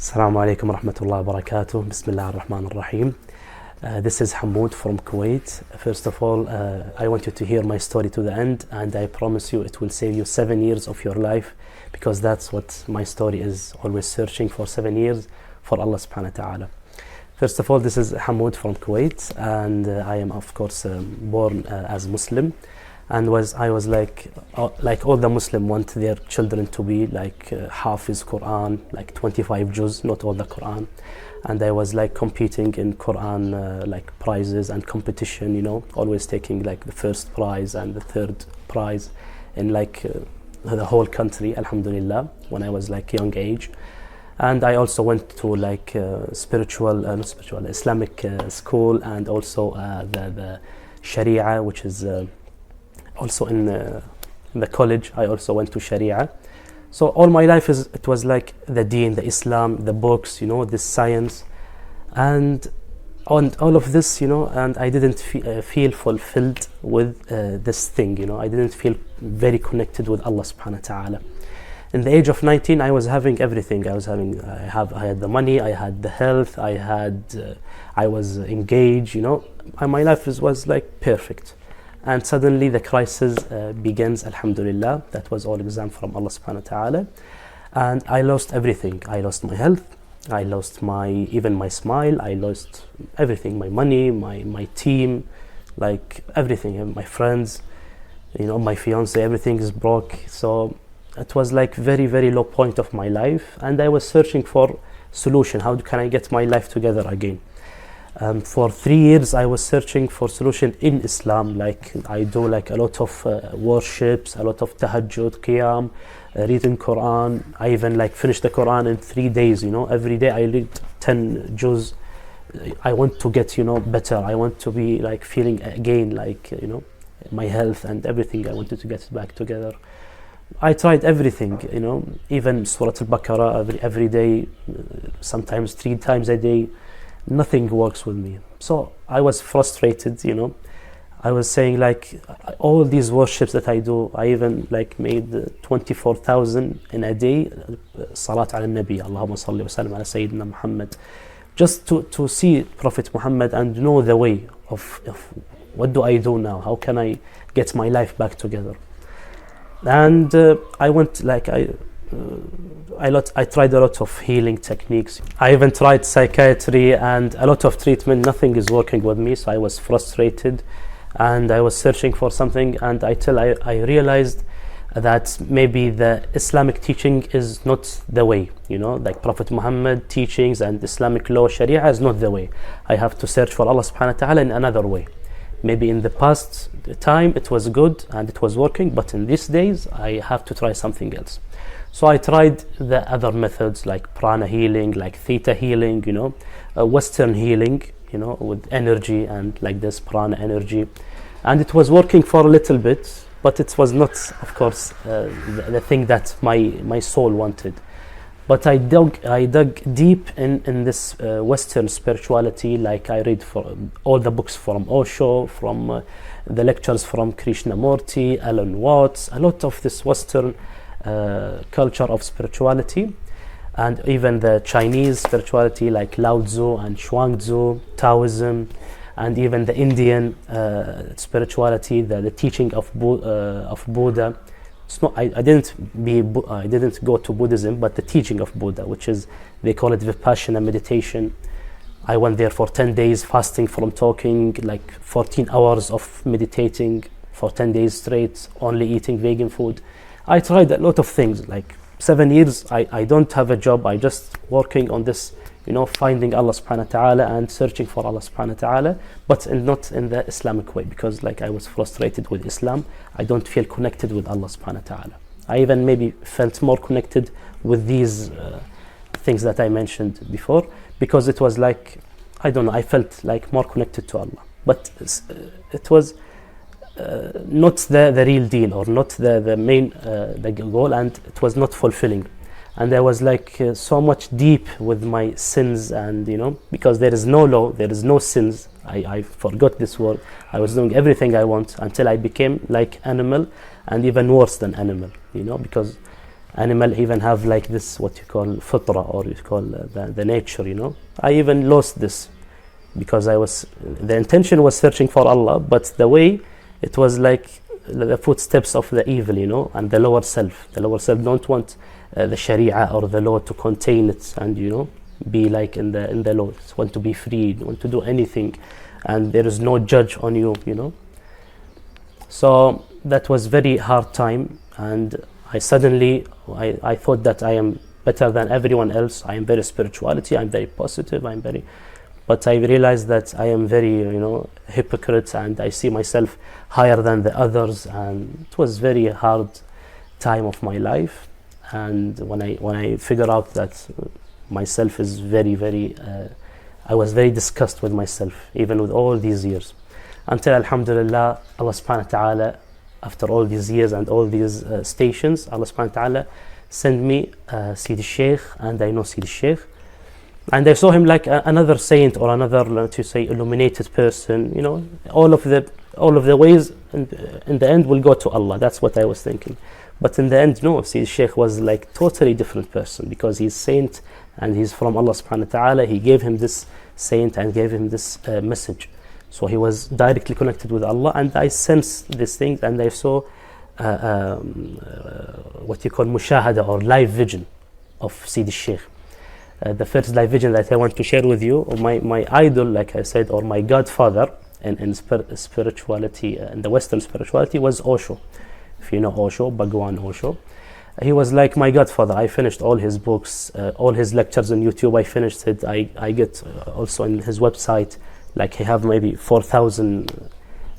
Assalamu alaikum wa rahmatullahi wa barakatuh. Bismillah ar-Rahman ar-Rahim. This is Hamoud from Koweit. First of all, I want you to hear my story to the end, and I promise you it will save you 7 years of your life, because that's what my story is, always searching for 7 years for Allah subhanahu wa ta'ala. First of all, this is Hamoud from Kuwait, and I am of course born as Muslim, and I was like all the Muslim want their children to be like Hafiz Quran, like 25 juz, not all the Quran. And I was like competing in Quran like prizes and competition, you know, always taking like the first prize and the third prize in like the whole country, alhamdulillah, when I was like young age. And I also went to like Islamic school, and also the Sharia, which is also in the college. I also went to Sharia. So all my life it was like the Deen, the Islam, the books, you know, this science, and all of this, you know. And I didn't feel fulfilled with this thing, you know. I didn't feel very connected with Allah subhanahu wa ta'ala. In the age of 19, I was having everything. I had the money, I had the health, I was engaged, you know. My life was like perfect. And suddenly the crisis begins, alhamdulillah. That was all exam from Allah subhanahu wa ta'ala. And I lost everything. I lost my health, I lost even my smile, I lost everything, my money, my team, like everything, my friends, you know, my fiance, everything is broke. So it was like very, very low point of my life, and I was searching for solution. How can I get my life together again? For 3 years I was searching for solution in Islam. Like I do like a lot of worships, a lot of tahajjud, qiyam, reading Quran. I even like finished the Quran in 3 days, you know. Every day I read 10 juz. I want to get, you know, better. I want to be like feeling again like, you know, my health and everything. I wanted to get it back together. I tried everything, you know, even Surah al-Baqarah every day, sometimes 3 times a day. Nothing works with me. So I was frustrated, you know. I was saying like all these worships that I do, I even like made 24,000 in a day, salat ala nabi, Allahumma salli wa sallam ala Sayyidina Muhammad, just to see Prophet Muhammad and know the way of what do I do now, how can I get my life back together. And I went like I tried a lot of healing techniques. I even tried psychiatry and a lot of treatment. Nothing is working with me, so I was frustrated, and I was searching for something. And I realized that maybe the Islamic teaching is not the way, you know, like Prophet Muhammad teachings and Islamic law, Sharia is not the way. I have to search for Allah subhanahu wa ta'ala in another way. Maybe in the past time it was good and it was working, but in these days I have to try something else. So I tried the other methods like prana healing, like theta healing, you know, Western healing, you know, with energy and like this prana energy. And it was working for a little bit, but it was not, of course, the thing that my soul wanted. But I dug deep in this Western spirituality. Like I read all the books from Osho, from the lectures from Krishnamurti, Alan Watts, a lot of this Western culture of spirituality, and even the Chinese spirituality like Lao Tzu and Shuangzi, Taoism, and even the Indian spirituality, the teaching of Buddha. It's not, I didn't go to Buddhism, but the teaching of Buddha, which is, they call it Vipassana meditation. I went there for 10 days fasting from talking, like 14 hours of meditating for 10 days straight, only eating vegan food. I tried a lot of things, like 7 years I don't have a job, I just working on this, you know, finding Allah subhanahu wa ta'ala and searching for Allah subhanahu wa ta'ala, but not in the Islamic way, because like I was frustrated with Islam. I don't feel connected with Allah subhanahu wa ta'ala. I even maybe felt more connected with these things that I mentioned before, because it was like, I don't know, I felt like more connected to Allah, but it was not the real deal, or not the main the goal, and it was not fulfilling. And I was like so much deep with my sins, and you know, because there is no law, there is no sins. I forgot this word. I was doing everything I want until I became like animal, and even worse than animal, you know, because animal even have like this, what you call fitra, or you call the nature, you know. I even lost this because the intention was searching for Allah, but the way it was like the footsteps of the evil, you know, and the lower self. The lower self don't want the Sharia or the law to contain it, and you know, be like in the law. It's want to be free, want to do anything, and there is no judge on you, you know. So that was very hard time, and I thought that I am better than everyone else. I am very spirituality. I'm very positive. But I realized that I am very, you know, hypocrite, and I see myself higher than the others, and it was very hard time of my life. And when I figure out that myself is very, I was very disgusted with myself, even with all these years, until Alhamdulillah, Allah subhanahu wa ta'ala, after all these years and all these stations, Allah subhanahu wa ta'ala sent me Sidi Shaykh, and I know Sidi Shaykh. And I saw him like another saint, or another, to say, illuminated person. You know, all of the ways in the end will go to Allah. That's what I was thinking. But in the end, no. See, Shaykh was like totally different person, because he's saint and he's from Allah subhanahu wa ta'ala. He gave him this saint and gave him this message. So he was directly connected with Allah, and I sensed this thing, and I saw what you call mushahada, or live vision of Sidi Shaykh. The first live vision that I want to share with you, or my idol, like I said, or my godfather in spirituality, in the Western spirituality, was Osho. If you know Osho, Bhagwan Osho, he was like my godfather. I finished all his books, all his lectures on YouTube. I finished it. I get also on his website, like he have maybe 4,000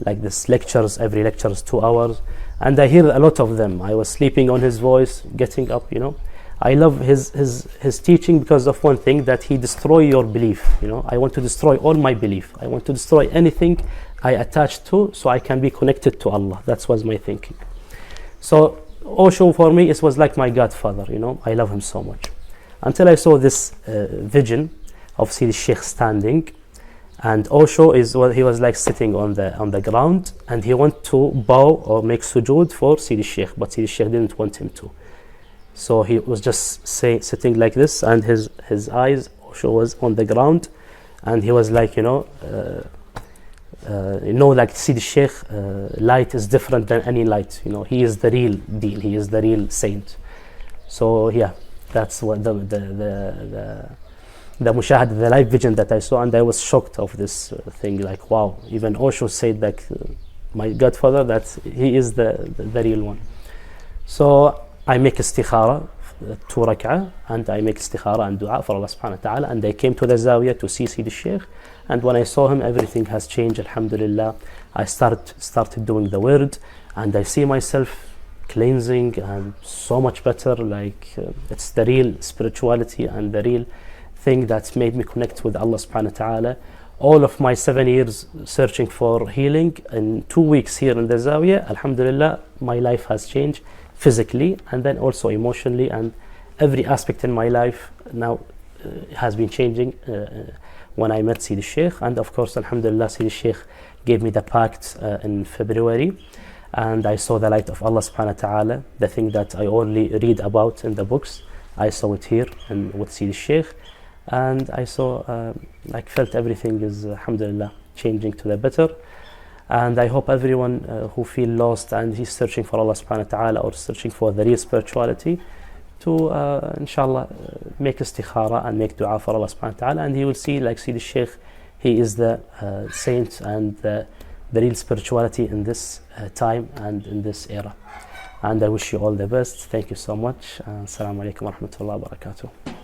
like this lectures. Every lecture is 2 hours, and I hear a lot of them. I was sleeping on his voice, getting up, you know. I love his teaching because of one thing, that he destroy your belief. You know, I want to destroy all my belief. I want to destroy anything I attach to, so I can be connected to Allah. That was my thinking. So Osho for me, it was like my godfather. You know, I love him so much. Until I saw this vision of Sidi Shaykh standing, and Osho he was like sitting on the ground, and he wanted to bow or make sujood for Sidi Shaykh, but Sidi Shaykh didn't want him to. So he was just sitting like this, and his eyes, Osho, was on the ground, and he was like, like Sidi Shaykh, light is different than any light. You know, he is the real deal. He is the real saint. So yeah, that's what the mushahad, the live vision that I saw, and I was shocked of this thing. Like, wow, even Osho said, like, my godfather, that he is the real one. So I make istikhara, 2 rak'ah, and I make istikhara and dua for Allah subhanahu wa ta'ala, and I came to the Zawiyah to see Sidi Shaykh, and when I saw him, everything has changed, alhamdulillah. I started doing the word, and I see myself cleansing and so much better, like it's the real spirituality and the real thing that made me connect with Allah subhanahu wa ta'ala. All of my 7 years searching for healing, in 2 weeks here in the Zawiyah, alhamdulillah, my life has changed physically, and then also emotionally, and every aspect in my life now has been changing when I met Sidi Shaykh. And of course, alhamdulillah, Sidi Shaykh gave me the pact in February, and I saw the light of Allah subhanahu wa ta'ala, the thing that I only read about in the books. I saw it here and with Sidi Shaykh, and I saw, felt everything is, alhamdulillah, changing to the better. And I hope everyone who feel lost and he's searching for Allah subhanahu wa ta'ala, or searching for the real spirituality, to inshallah make istikhara and make dua for Allah subhanahu wa ta'ala, and he will see, like Sidi Shaykh, he is the saint and the real spirituality in this time and in this era. And I wish you all the best. Thank you so much. Assalamu alaikum wa rahmatullahi wa barakatuh.